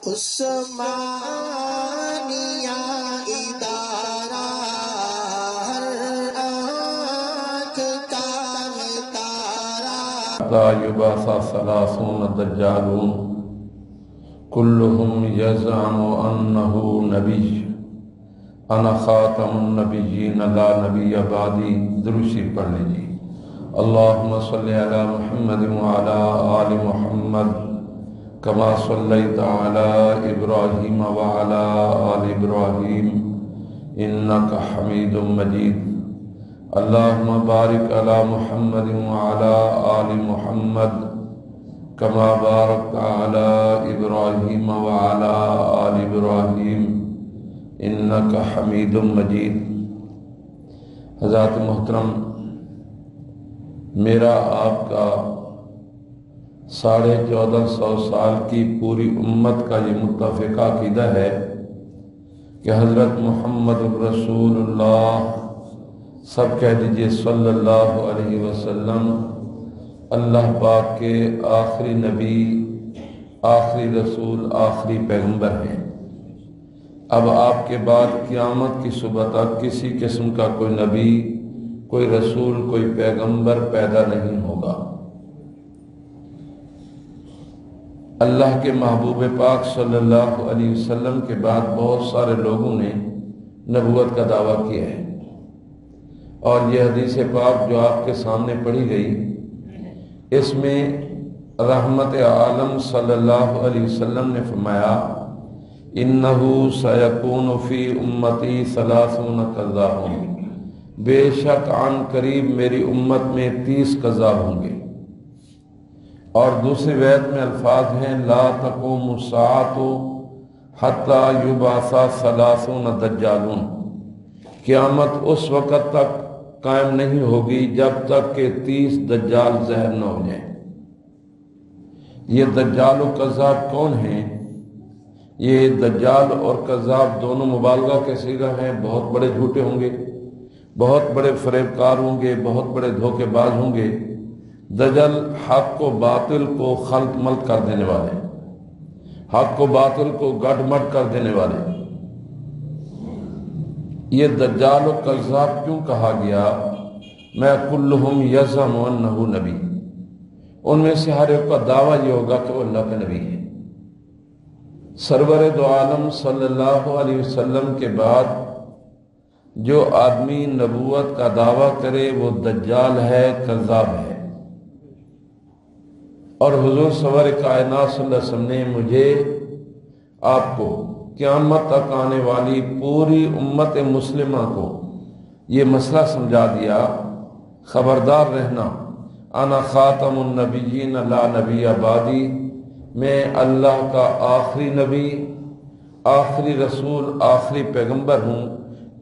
عثمانیہ ادارہ ہر آنکھ کا ستارہ حتی یبعث ثلاثون دجالون کلہم یزعم انہ نبی انا خاتم النبیین لا نبی بعدی۔ درود شریف پڑھ لیجیے۔ اللہم صلی علی محمد وعلی آل محمد کما صلیت علی ابراہیم وعلی آل ابراہیم انکا حمید مجید۔ اللہم بارک علی محمد وعلی آل محمد کما بارکت علی ابراہیم وعلی آل ابراہیم انکا حمید مجید۔ حضرات محترم، میرا آپ کا 1450 سال کی پوری امت کا یہ متفقہ عقیدہ ہے کہ حضرت محمد رسول اللہ، سب کہہ دیجئے صلی اللہ علیہ وسلم، اللہ پاک کے آخری نبی، آخری رسول، آخری پیغمبر ہیں۔ اب آپ کے بعد قیامت کی صبح تک کسی قسم کا کوئی نبی، کوئی رسول، کوئی پیغمبر پیدا نہیں ہوگا۔ اللہ کے محبوب پاک صلی اللہ علیہ وسلم کے بعد بہت سارے لوگوں نے نبوت کا دعویٰ کیا ہے، اور یہ حدیث پاک جو آپ کے سامنے پڑھی گئی، اس میں رحمت عالم صلی اللہ علیہ وسلم نے فرمایا انہو سیکون فی امتی 30 کذاب، بے شک عن قریب میری امت میں 30 کذاب ہوں گے۔ اور دوسری روایت میں الفاظ ہیں لا تقوم الساعۃ حتی یبعث 30 دجالون، قیامت اس وقت تک قائم نہیں ہوگی جب تک کہ 30 دجال ظاہر نہ ہو جائیں۔ یہ دجال و کذاب کون ہیں؟ یہ دجال اور کذاب دونوں مبالغہ کے صیغہ ہیں، بہت بڑے جھوٹے ہوں گے، بہت بڑے فریب کار ہوں گے، بہت بڑے دھوکے باز ہوں گے۔ دجل حق و باطل کو خلط ملط کر دینے والے، حق و باطل کو گڈ مڈ کر دینے والے۔ یہ دجال و کذاب کیوں کہا گیا؟ میں کلہم یزعم انہ نبی، ان میں سے ہر ایک کا دعویٰ یہ ہوگا کہ وہ اللہ کا نبی ہے۔ سرور دو عالم صلی اللہ علیہ وسلم کے بعد جو آدمی نبوت کا دعویٰ کرے وہ دجال ہے، کذاب ہے۔ اور حضور سرور کائنات صلی اللہ علیہ وسلم نے مجھے، آپ کو، قیامت تک آنے والی پوری امت مسلمہ کو یہ مسئلہ سمجھا دیا، خبردار رہنا، انا خاتم النبیین لا نبی بعدی، میں اللہ کا آخری نبی، آخری رسول، آخری پیغمبر ہوں،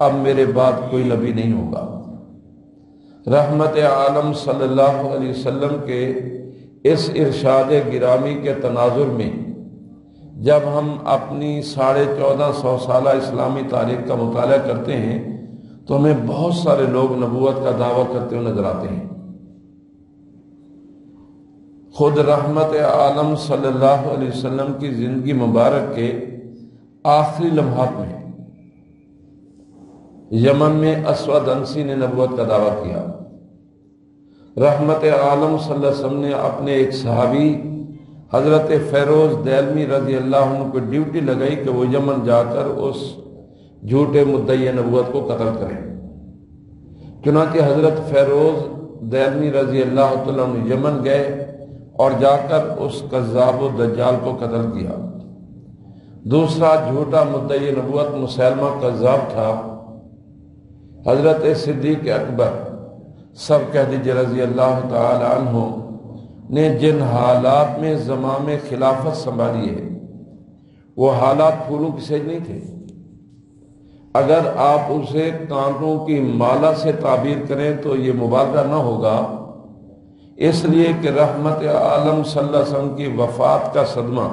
اب میرے بعد کوئی نبی نہیں ہوگا۔ رحمت عالم صلی اللہ علیہ وسلم کے اس ارشاد گرامی کے تناظر میں جب ہم اپنی 1450 سالہ اسلامی تاریخ کا مطالعہ کرتے ہیں تو ہمیں بہت سارے لوگ نبوت کا دعویٰ کرتے ہوئے نظر آتے ہیں۔ خود رحمت عالم صلی اللہ علیہ وسلم کی زندگی مبارک کے آخری لمحات میں یمن میں اسود انسی نے نبوت کا دعویٰ کیا۔ رحمت عالم صلی اللہ علیہ وسلم نے اپنے ایک صحابی حضرت فیروز دہلوی رضی اللہ عنہ کو ڈیوٹی لگائی کہ وہ یمن جا کر اس جھوٹے مدعی نبوت کو قتل کریں۔ چنانچہ حضرت فیروز دہلوی رضی اللہ عنہ یمن گئے اور جا کر اس کذاب و دجال کو قتل کیا۔ دوسرا جھوٹا مدعی نبوت مسیلمہ کذاب تھا۔ حضرت صدیق اکبر، سب کہہ دیجئے رضی اللہ تعالی عنہ، نے جن حالات میں زمام خلافت سنبھالی ہے وہ حالات پھولوں کی سیج نہیں تھے۔ اگر آپ اسے کانٹوں کی مالا سے تعبیر کریں تو یہ مبالغہ نہ ہوگا، اس لیے کہ رحمت عالم صلی اللہ علیہ وسلم کی وفات کا صدمہ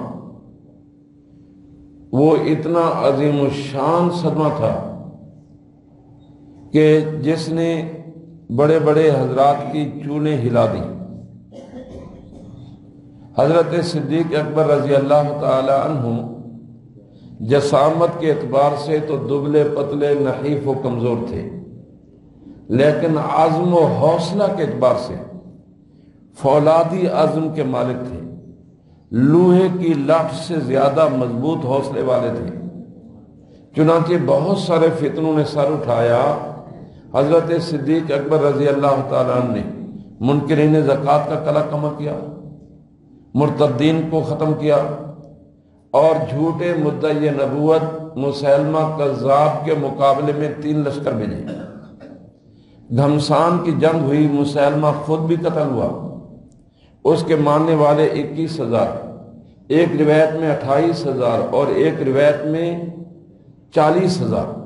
وہ اتنا عظیم الشان صدمہ تھا کہ جس نے بڑے بڑے حضرات کی چونیں ہلا دی۔ حضرت صدیق اکبر رضی اللہ تعالی عنہ جسامت کے اعتبار سے تو دبلے پتلے نحیف و کمزور تھے، لیکن عزم و حوصلہ کے اعتبار سے فولادی عزم کے مالک تھے، لوہے کی لاٹھ سے زیادہ مضبوط حوصلے والے تھے۔ چنانچہ بہت سارے فتنوں نے سر اٹھایا، حضرت صدیق اکبر رضی اللہ تعالیٰ عنہ نے منکرین زکوٰۃ کا کلا کما کیا، مرتدین کو ختم کیا، اور جھوٹے مدعی نبوت مسیلمہ کذاب کے مقابلے میں 3 لشکر بھیجے۔ گھمسان کی جنگ ہوئی، مسیلمہ خود بھی قتل ہوا، اس کے ماننے والے 21,000، ایک روایت میں 28,000 اور ایک روایت میں 40,000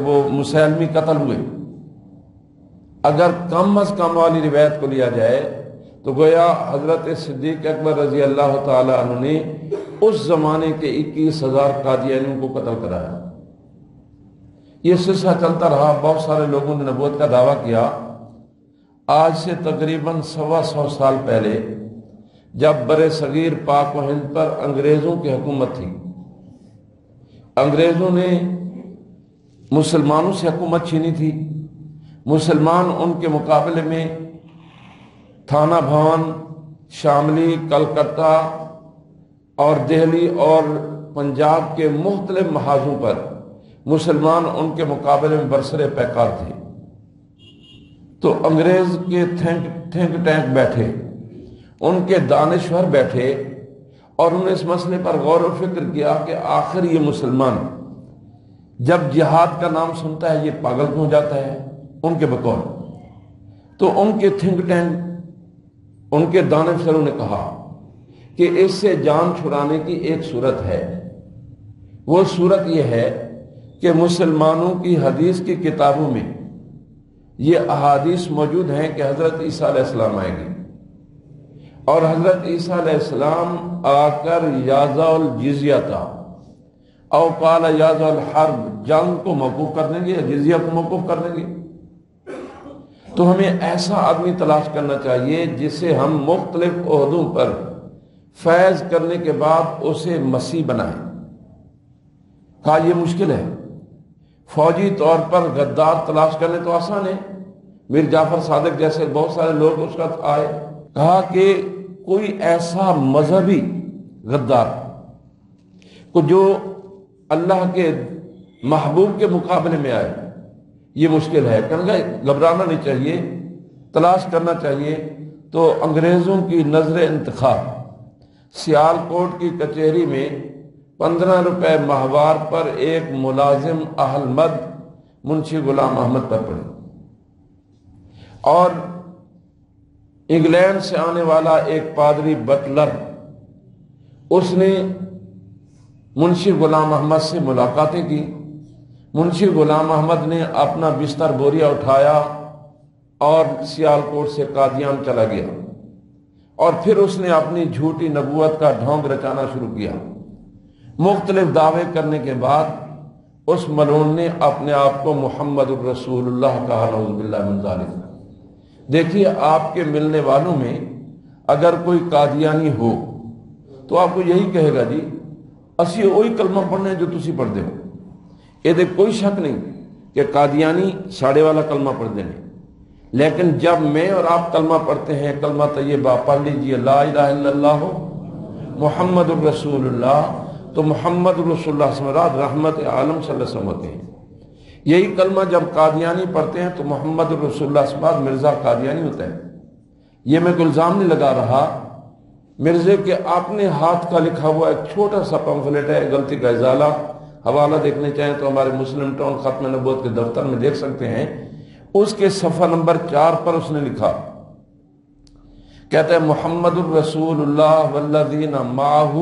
وہ مسیلمی قتل ہوئے۔ اگر کم از کم والی روایت کو لیا جائے تو گویا حضرت صدیق اکبر رضی اللہ تعالی عنہ نے اس زمانے کے 21,000 قادیانیوں کو قتل کرایا۔ یہ سلسلہ چلتا رہا، بہت سارے لوگوں نے نبوت کا دعویٰ کیا۔ آج سے تقریباً 125 سال پہلے جب برِ صغیر پاک و ہند پر انگریزوں کی حکومت تھی، انگریزوں نے مسلمانوں سے حکومت چھینی تھی، مسلمان ان کے مقابلے میں تھانہ بھون، شاملی، کلکتہ اور دہلی اور پنجاب کے مختلف محاذوں پر مسلمان ان کے مقابلے میں برسر پیکار تھے۔ تو انگریز کے تھنک ٹینک بیٹھے، ان کے دانشور بیٹھے، اور انہوں نے اس مسئلے پر غور و فکر کیا کہ آخر یہ مسلمان جب جہاد کا نام سنتا ہے یہ پاگل کیوں ہو جاتا ہے ان کے بقول۔ تو ان کے تھنک ٹینک، ان کے دانشوروں نے کہا کہ اس سے جان چھڑانے کی ایک صورت ہے، وہ صورت یہ ہے کہ مسلمانوں کی حدیث کی کتابوں میں یہ احادیث موجود ہیں کہ حضرت عیسیٰ علیہ السلام آئیں گے، اور حضرت عیسیٰ علیہ السلام آ کر یازا الجزیہ تھا او قال یازا الحرب، جنگ کو موقوف کر دیں گے یا جزیہ کو موقوف کر دیں گے۔ تو ہمیں ایسا آدمی تلاش کرنا چاہیے جسے ہم مختلف عہدوں پر فیض کرنے کے بعد اسے مسیح بنائیں۔ کہا یہ مشکل ہے، فوجی طور پر غدار تلاش کرنے تو آسان ہے، میر جعفر صادق جیسے بہت سارے لوگ اس وقت آئے۔ کہا کہ کوئی ایسا مذہبی غدار کو جو اللہ کے محبوب کے مقابلے میں آئے، یہ مشکل ہے۔ کہ گھبرانا نہیں چاہیے، تلاش کرنا چاہیے۔ تو انگریزوں کی نظر انتخاب سیال کوٹ کی کچہری میں 15 روپے ماہوار پر ایک ملازم اہل مد منشی غلام احمد پر پڑی، اور انگلینڈ سے آنے والا ایک پادری بٹلر، اس نے منشی غلام احمد سے ملاقاتیں کی۔ منشی غلام احمد نے اپنا بستر بوریا اٹھایا اور سیال کوٹ سے قادیان چلا گیا، اور پھر اس نے اپنی جھوٹی نبوت کا ڈھونگ رچانا شروع کیا۔ مختلف دعوے کرنے کے بعد اس ملعون نے اپنے آپ کو محمد الرسول اللہ کہا، نعوذ باللہ من ذالک۔ دیکھیے آپ کے ملنے والوں میں اگر کوئی قادیانی ہو تو آپ کو یہی کہے گا جی اسی وہی کلمہ پڑھنے جو تسی پڑھتے ہو۔ یہ کوئی شک نہیں کہ قادیانی ساڑے والا کلمہ پڑھتے ہیں، لیکن جب میں اور آپ کلمہ پڑھتے ہیں، کلمہ طیبہ پڑھ لیجئے لا الہ الا اللہ محمد الرسول اللہ، تو محمد الرسول اللہ سے مراد رحمت عالم صلی اللہ علیہ وسلم ہوتے ہیں۔ یہی کلمہ جب قادیانی پڑھتے ہیں تو محمد الرسول اللہ سے مراد مرزا قادیانی ہوتا ہے۔ یہ میں کوئی الزام نہیں لگا رہا، مرزے کے اپنے ہاتھ کا لکھا ہوا ایک چھوٹا سا پمفلٹ ہے، غلطی کا ازالہ، حوالہ دیکھنے چاہیں تو ہمارے مسلم ٹاؤن ختم نبوت کے دفتر میں دیکھ سکتے ہیں۔ اس کے صفحہ نمبر 4 پر اس نے لکھا، کہتا ہے محمد الرسول اللہ والذین معہ،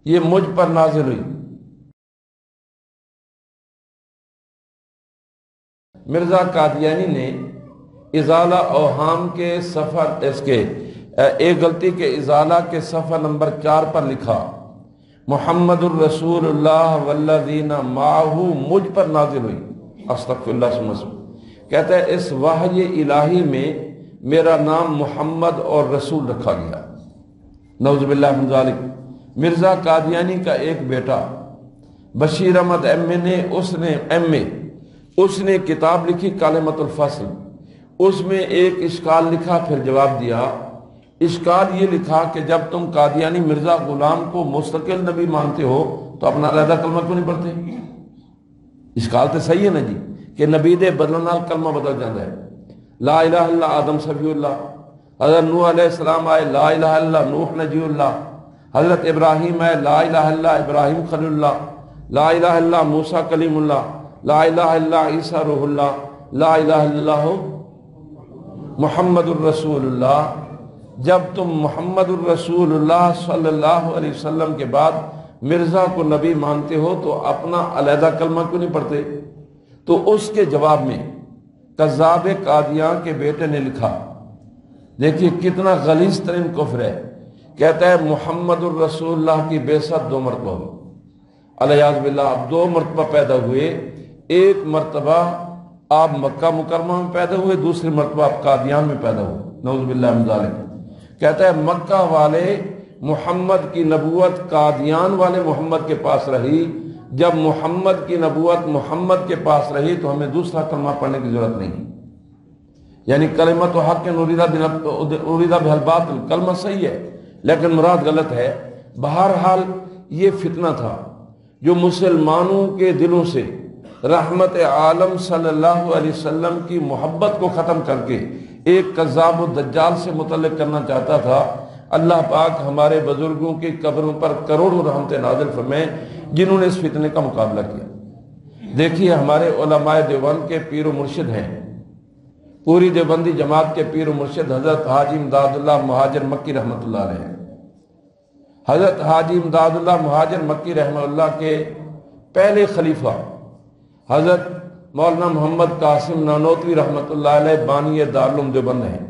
یہ مجھ پر نازل ہوئی۔ مرزا قادیانی نے ازالہ اوہام کے صفحہ ایک غلطی کے ازالہ کے صفحہ نمبر 4 پر لکھا محمد الرسول اللہ والذین معہ مجھ پر نازل ہوئی، استغفر اللہ سمجھ۔ کہتا ہے اس وحی الہی میں میرا نام محمد اور رسول رکھا گیا۔ نعوذ باللہ من ذالک۔ مرزا قادیانی کا ایک بیٹا بشیر احمد اس نے کتاب لکھی کلمۃ الفصل، اس میں ایک اشکال لکھا پھر جواب دیا۔ اشکال یہ لکھا کہ جب تم قادیانی مرزا غلام کو مستقل نبی مانتے ہو تو اپنا علیحدہ کلمہ کیوں نہیں پڑھتے؟ اشکال تو صحیح ہے نا جی کہ نبی دے بدلن نال کلمہ بدل جاتا ہے۔ لا الہ الا آدم صفی اللہ، حضرت نوح علیہ السلام آئے لا الہ الا نوح نجی اللہ، حضرت ابراہیم آئے لا الہ الا ابراہیم خلیل اللہ، لا الہ الا موسیٰ کلیم اللہ، لا الہ الا عیسیٰ روح اللہ، لا الہ الا محمد الرسول اللہ۔ جب تم محمد الرسول اللہ صلی اللہ علیہ وسلم کے بعد مرزا کو نبی مانتے ہو تو اپنا علیحدہ کلمہ کیوں نہیں پڑھتے؟ تو اس کے جواب میں کذاب قادیان کے بیٹے نے لکھا، دیکھیے کتنا غلیظ ترین کفر ہے، کہتا ہے محمد الرسول اللہ کی بعثت 2 مرتبہ ہوئی، الیاذ باللہ۔ اب 2 مرتبہ پیدا ہوئے، ایک مرتبہ آپ مکہ مکرمہ میں پیدا ہوئے، دوسری مرتبہ آپ قادیان میں پیدا ہوئے، نعوذ باللہ من ذالک۔ کہتا ہے مکہ والے محمد کی نبوت قادیان والے محمد کے پاس رہی، جب محمد کی نبوت محمد کے پاس رہی تو ہمیں دوسرا کلمہ پڑھنے کی ضرورت نہیں، یعنی کلمۃ حق اریدہ بہا الباطل، کلمہ صحیح ہے لیکن مراد غلط ہے۔ بہرحال یہ فتنہ تھا جو مسلمانوں کے دلوں سے رحمت عالم صلی اللہ علیہ وسلم کی محبت کو ختم کر کے ایک کذاب و دجال سے متعلق کرنا چاہتا تھا۔ اللہ پاک ہمارے بزرگوں کی قبروں پر کروڑوں رحمتیں نازل فرمائیں جنہوں نے اس فتنے کا مقابلہ کیا۔ دیکھیے ہمارے علماء دیوبند کے پیر و مرشد ہیں، پوری دیوبندی جماعت کے پیر و مرشد حضرت حاجی امداد اللہ مہاجر مکی رحمۃ اللہ علیہ ہیں۔ حضرت حاجی امداد اللہ مہاجر مکی رحمہ اللہ کے پہلے خلیفہ حضرت مولانا محمد قاسم نانوتوی رحمۃ اللہ علیہ بانی دارالعلوم دیوبند ہیں۔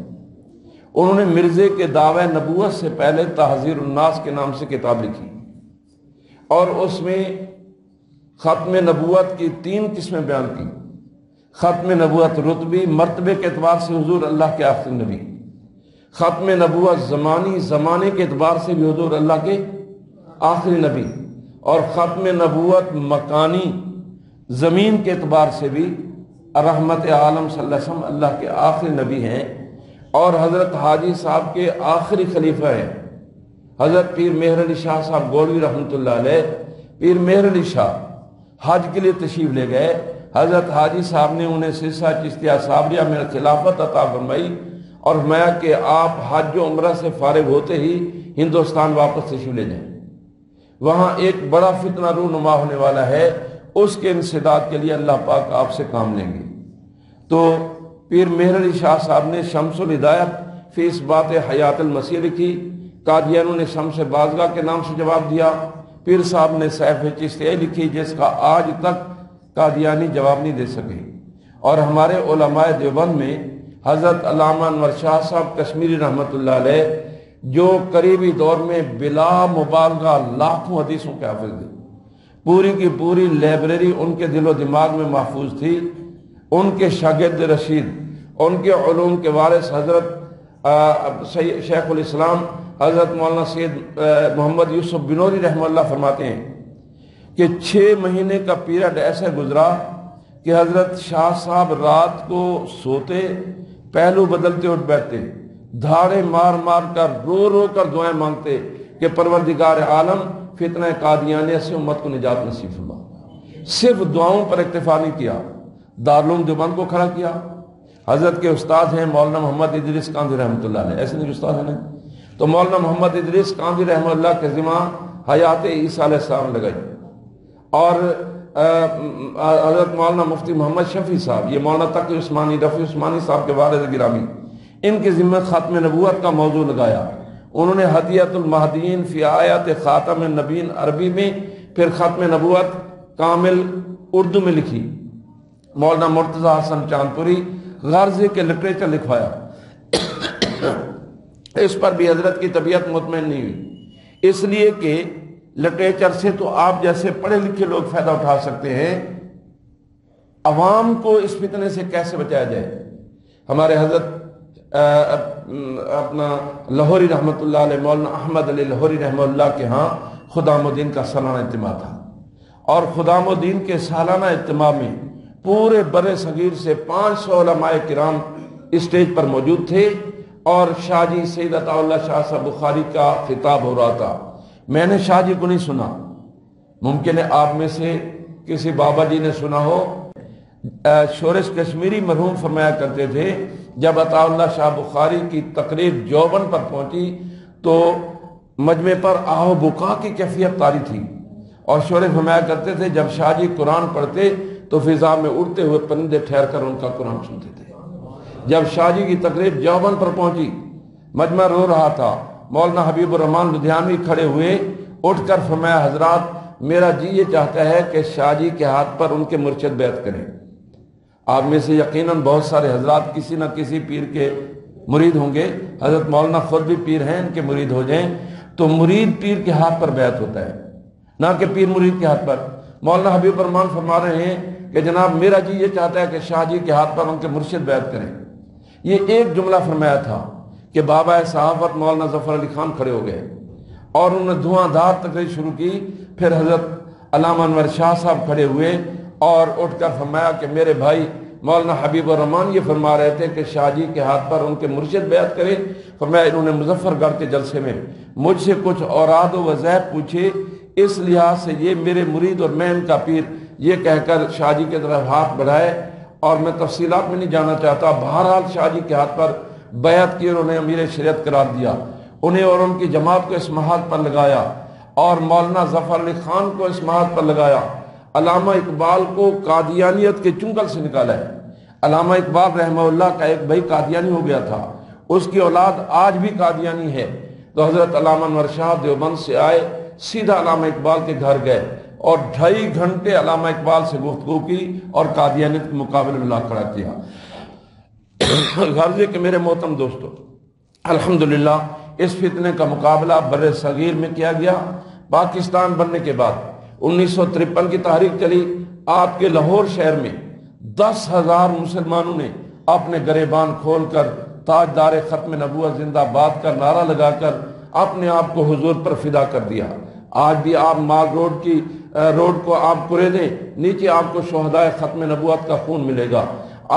انہوں نے مرزے کے دعوی نبوت سے پہلے تحذیر الناس کے نام سے کتاب لکھی اور اس میں ختم نبوت کی 3 قسمیں بیان کی۔ ختم نبوت رتبی مرتبے کے اعتبار سے حضور اللہ کے آخری نبی، ختم نبوت زمانے کے اعتبار سے بھی حضور اللہ کے آخری نبی، اور ختم نبوت مکانی زمین کے اعتبار سے بھی رحمت عالم صلی اللہ علیہ وسلم اللہ کے آخری نبی ہیں، اور حضرت حاجی صاحب کے آخری خلیفہ ہیں حضرت پیر مہر علی شاہ صاحب گولوی رحمۃ اللہ علیہ۔ پیر مہر علی شاہ حج کے لیے تشریف لے گئے، حضرت حاجی صاحب نے انہیں سلسلہ چشتیہ صابریہ میں خلافت عطا فرمائی اور فرمایا کہ آپ حج و عمرہ سے فارغ ہوتے ہی ہندوستان واپس تشریف لے جائیں، وہاں ایک بڑا فتنہ رونما ہونے والا ہے، اس کے انسداد کے لیے اللہ پاک آپ سے کام لیں گے۔ تو پیر مہر علی شاہ صاحب نے شمس الہدایت فی اثبات حیات المسیح لکھی، قادیانوں نے شمس بازگاہ کے نام سے جواب دیا، پیر صاحب نے سیف چشتیہ لکھی جس کا آج تک قادیانی جواب نہیں دے سکے۔ اور ہمارے علماء دیوبند میں حضرت علامہ انور شاہ صاحب کشمیری رحمۃ اللہ علیہ جو قریبی دور میں بلا مبالغہ لاکھوں حدیثوں کے حافظ تھے، پوری کی پوری لائبریری ان کے دل و دماغ میں محفوظ تھی، ان کے شاگرد رشید، ان کے علوم کے وارث حضرت شیخ الاسلام حضرت مولانا سید محمد یوسف بنوری رحمہ اللہ فرماتے ہیں کہ 6 مہینے کا پیریڈ ایسے گزرا کہ حضرت شاہ صاحب رات کو سوتے، پہلو بدلتے اٹھ بیٹھتے، دھاڑے مار مار کر رو رو کر دعائیں مانگتے کہ پروردگار عالم فتنہ قادیانیہ سے امت کو نجات نصیب فرما۔ صرف دعاؤں پر اکتفا نہیں کیا، دارالعلوم دیوبند کو کھڑا کیا۔ حضرت کے استاد ہیں مولانا محمد ادریس کاندھی رحمۃ اللہ علیہ، ایسے نہیں استاد ہیں تو مولانا محمد ادریس کاندھی رحمۃ اللہ کے ذمہ حیات عیسیٰ علیہ السلام لگائی، اور حضرت مولانا مفتی محمد شفیع صاحب، یہ مولانا تقی عثمانی رفیع عثمانی صاحب کے والد گرامی، ان کے ذمہ ختم نبوت کا موضوع لگایا۔ انہوں نے ہدیۃ المہدیین فی آیات خاتم النبیین عربی میں، پھر ختم نبوت کامل اردو میں لکھی۔ مولانا مرتضی حسن چاندپوری غرضے کے لٹریچر لکھوایا، اس پر بھی حضرت کی طبیعت مطمئن نہیں ہوئی، اس لیے کہ لٹریچر سے تو آپ جیسے پڑھے لکھے لوگ فائدہ اٹھا سکتے ہیں، عوام کو اس فتنے سے کیسے بچایا جائے۔ ہمارے حضرت اپنا لاہوری رحمۃ اللہ علیہ مولانا احمد علی لاہوری رحمہ اللہ کے ہاں خدام الدین کا سالانہ اجتماع تھا، اور خدام الدین کے سالانہ اجتماع میں پورے بر صغیر سے 500 علماء کرام اسٹیج پر موجود تھے، اور شاہ جی سید عطا اللہ شاہ صاحب بخاری کا خطاب ہو رہا تھا۔ میں نے شاہ جی کو نہیں سنا، ممکن ہے آپ میں سے کسی بابا جی نے سنا ہو۔ شورش کشمیری مرحوم فرمایا کرتے تھے جب عطا اللہ شاہ بخاری کی تقریر جوبن پر پہنچی تو مجمع پر آہ بکا کی کیفیت طاری تھی، اور شورش فرمایا کرتے تھے جب شاہ جی قرآن پڑھتے تو فضا میں اڑتے ہوئے پرندے ٹھہر کر ان کا قرآن سنتے تھے۔ جب شاہ جی کی تقریر جوبن پر پہنچی، مجمع رو رہا تھا، مولانا حبیب الرحمان لدھیانوی کھڑے ہوئے، اٹھ کر فرمایا حضرات میرا جی یہ چاہتا ہے کہ شاہ جی کے ہاتھ پر ان کے مرشد بیعت کریں۔ آپ میں سے یقیناً بہت سارے حضرات کسی نہ کسی پیر کے مرید ہوں گے، حضرت مولانا خود بھی پیر ہیں، ان کے مرید ہو جائیں تو مرید پیر کے ہاتھ پر بیعت ہوتا ہے، نہ کہ پیر مرید کے ہاتھ پر۔ مولانا حبیب الرحمان فرما رہے ہیں کہ جناب میرا جی یہ چاہتا ہے کہ شاہ جی کے ہاتھ پر ان کے مرشد بیعت کریں۔ یہ ایک جملہ فرمایا تھا کہ بابا صحافت مولانا ظفر علی خان کھڑے ہو گئے اور انہوں نے دھواں دھار تقریر شروع کی۔ پھر حضرت علامہ انور شاہ صاحب کھڑے ہوئے اور اٹھ کر فرمایا کہ میرے بھائی مولانا حبیب الرحمان یہ فرما رہے تھے کہ شاہ جی کے ہاتھ پر ان کے مرشد بیعت کریں۔ فرمایا انہوں نے مظفر گڑھ کے جلسے میں مجھ سے کچھ اوراد و وظائف پوچھے، اس لحاظ سے یہ میرے مرید اور میں ان کا پیر، یہ کہہ کر شاہ جی کے طرف ہاتھ بڑھائے، اور میں تفصیلات میں نہیں جانا چاہتا۔ بہرحال شاہ جی کے ہاتھ پر بیعت کی، انہوں نے امیر شریعت قرار دیا، انہیں اور ان کی جماعت کو اس محاذ پر لگایا، اور مولانا ظفر علی خان کو اس محاذ پر لگایا۔ علامہ اقبال کو قادیانیت کے چنگل سے نکالا ہے۔ علامہ اقبال رحمہ اللہ کا ایک بھائی قادیانی ہو گیا تھا، اس کی اولاد آج بھی قادیانی ہے۔ تو حضرت علامہ انور شاہ دیوبند سے آئے، سیدھا علامہ اقبال کے گھر گئے اور 2.5 گھنٹے علامہ اقبال سے گفتگو کی اور قادیانیت کے مقابلے میں لا کھڑا کیا۔ غرض ہے کہ میرے محترم دوستو، الحمدللہ اس فتنے کا مقابلہ بر صغیر میں کیا گیا۔ پاکستان بننے کے بعد 1953 کی تحریک چلی، آپ کے لاہور شہر میں 10,000 مسلمانوں نے اپنے گریبان کھول کر تاجدار ختم نبوت زندہ باد کا نعرہ لگا کر اپنے آپ کو حضور پر فدا کر دیا۔ آج بھی آپ مال روڈ کو آپ کرے دیں، نیچے آپ کو شہدائے ختم نبوت کا خون ملے گا۔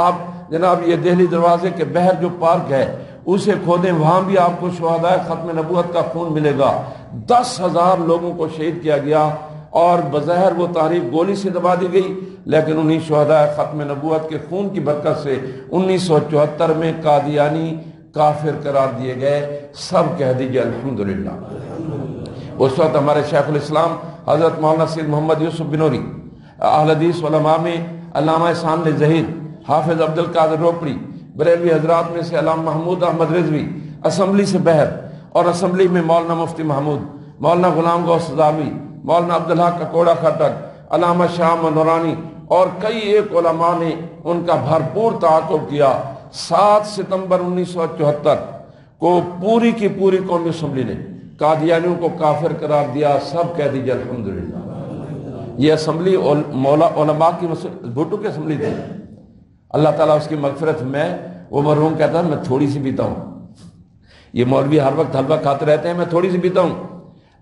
آپ جناب یہ دہلی دروازے کے بہر جو پارک ہے اسے کھودیں، وہاں بھی آپ کو شہدائے ختم نبوت کا خون ملے گا۔ 10,000 لوگوں کو شہید کیا گیا، اور بظاہر وہ تحریک گولی سے دبا دی گئی، لیکن انہی شہدائے ختم نبوت کے خون کی برکت سے 1974 میں قادیانی کافر قرار دیے گئے۔ سب کہہ دیجئے الحمدللہ۔ اس وقت ہمارے شیخ الاسلام حضرت مولانا سید محمد یوسف بنوری، اہل حدیث علماء میں علامہ احسان ظہیر، حافظ عبد القادر روپڑی، بریلوی حضرات میں سے علامہ محمود احمد رضوی، اسمبلی سے بہر، اور اسمبلی میں مولانا مفتی محمود، مولانا غلام غوث رضاوی، مولانا عبدالحق ککوڑا خٹک، علامہ شاہ منورانی اور کئی ایک علماء نے ان کا بھرپور تعاقب کیا۔ 7 ستمبر 1974 کو پوری کی پوری قومی اسمبلی نے قادیانیوں کو کافر قرار دیا۔ سب کہہ دیجئے الحمدللہ۔ یہ اسمبلی علماء کی بھٹو کی اسمبلی تھی۔ اللہ تعالیٰ اس کی مغفرت میں، وہ مرحوم کہتا ہے میں تھوڑی سی پیتا ہوں، یہ مولوی ہر وقت حلوہ کھاتے رہتے ہیں، میں تھوڑی سی پیتا ہوں۔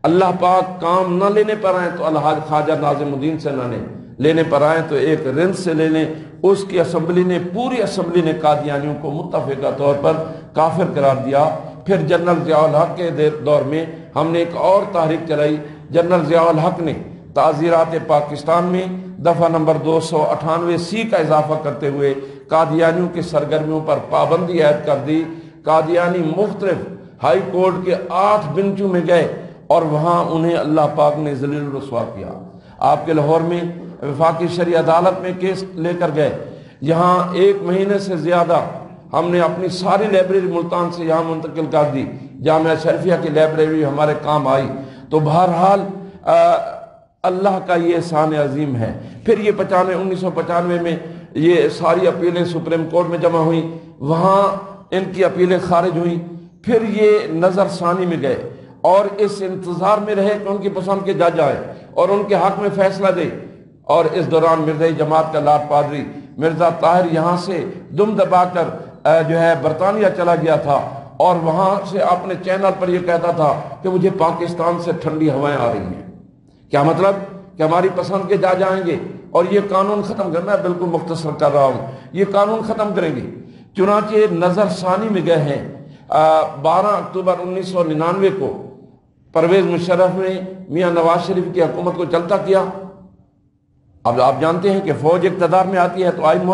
اللہ پاک کام نہ لینے پر آئیں تو الحاج خواجہ ناظم الدین سے نہ لیں، لینے پر آئیں تو ایک رند سے لے لیں۔ اس کی اسمبلی نے، پوری اسمبلی نے قادیانیوں کو متفقہ طور پر کافر قرار دیا۔ پھر جنرل ضیاء الحق کے دور میں ہم نے ایک اور تحریک چلائی۔ جنرل ضیاء الحق نے تعزیرات پاکستان میں دفعہ نمبر 298C کا اضافہ کرتے ہوئے قادیانیوں کی سرگرمیوں پر پابندی عائد کر دی۔ قادیانی مختلف ہائی کورٹ کے 8 بنچوں میں گئے اور وہاں انہیں اللہ پاک نے ذلیل و رسوا کیا۔ آپ کے لاہور میں وفاقی شرعی عدالت میں کیس لے کر گئے، یہاں 1 مہینے سے زیادہ ہم نے اپنی ساری لائبریری ملتان سے یہاں منتقل کر دی، جامعہ شریفیہ کی لائبریری ہمارے کام آئی۔ تو بہرحال اللہ کا یہ احسان عظیم ہے۔ پھر یہ 1995 میں یہ ساری اپیلیں سپریم کورٹ میں جمع ہوئیں، وہاں ان کی اپیلیں خارج ہوئیں۔ پھر یہ نظر ثانی میں گئے اور اس انتظار میں رہے کہ ان کی پسند کے جج آئے اور ان کے حق میں فیصلہ دے۔ اور اس دوران مرزائی جماعت کا لاٹ پادری مرزا طاہر یہاں سے دم دبا کر جو ہے برطانیہ چلا گیا تھا، اور وہاں سے اپنے چینل پر یہ کہتا تھا کہ مجھے پاکستان سے ٹھنڈی ہوائیں آ رہی ہیں. کیا مطلب کہ ہماری پسند کے جا جائیں گے اور یہ قانون ختم کرنا ہے. بالکل مختصر کر رہا ہوں, یہ قانون ختم کریں گے. چنانچہ نظر ثانی میں گئے ہیں. 12 اکتوبر 1999 کو پرویز مشرف نے میاں نواز شریف کی حکومت کو چلتا کیا. اب آپ جانتے ہیں کہ فوج اقتدار میں آتی ہے تو آئین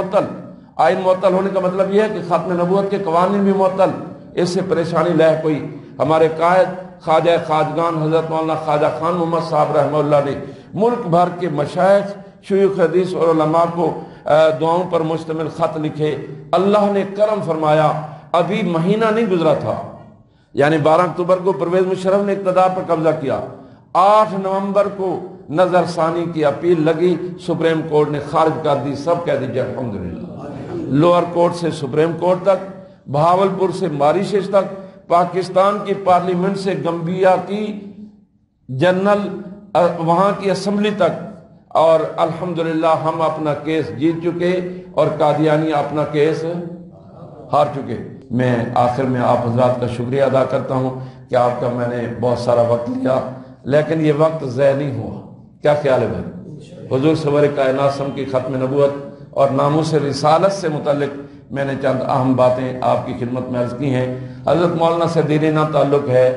معطل ہونے کا مطلب یہ ہے کہ ختم نبوت کے قوانین بھی معطل. اس سے پریشانی لہ کوئی ہمارے قائد خواجہ خواجگان حضرت مولانا خواجہ خان محمد صاحب رحمہ اللہ نے ملک بھر کے مشائخ شیوخ حدیث اور علماء کو دعاؤں پر مشتمل خط لکھے. اللہ نے کرم فرمایا, ابھی مہینہ نہیں گزرا تھا, یعنی 12 اکتوبر کو پرویز مشرف نے اقتدار پر قبضہ کیا. 8 نومبر کو نظر ثانی کی اپیل لگی, سپریم کورٹ نے خارج کر دی. سب کہہ دیجیے الحمدللہ. لوئر کورٹ سے سپریم کورٹ تک, بہاولپور سے ماریشس تک, پاکستان کی پارلیمنٹ سے گمبیا کی جنرل وہاں کی اسمبلی تک, اور الحمدللہ ہم اپنا کیس جیت چکے اور قادیانی اپنا کیس ہار چکے. میں آخر میں آپ حضرات کا شکریہ ادا کرتا ہوں کہ آپ کا میں نے بہت سارا وقت لیا, لیکن یہ وقت ضائع نہیں ہوا. کیا خیال ہے بھائی؟ حضور سرور کائنات صلی کی ختم نبوت اور ناموس رسالت سے متعلق میں نے چند اہم باتیں آپ کی خدمت میں عرض کی ہیں. حضرت مولانا سے دیرینہ تعلق ہے,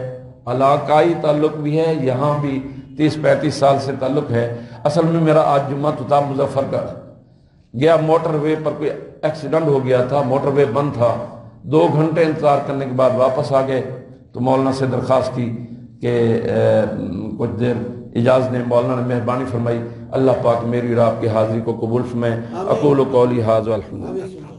علاقائی تعلق بھی ہے, یہاں بھی 30-35 سال سے تعلق ہے. اصل میں میرا آج جمعہ تھا مظفر کا, گیا موٹر وے پر کوئی ایکسیڈنٹ ہو گیا تھا, موٹر وے بند تھا, 2 گھنٹے انتظار کرنے کے بعد واپس آ گئے. تو مولانا سے درخواست کی کہ کچھ دیر اجازت نے. مولانا نے مہربانی فرمائی. اللہ پاک میری اور آپ کی حاضری کو قبول فرمائے. اقول قولی ھذا والحمد للہ.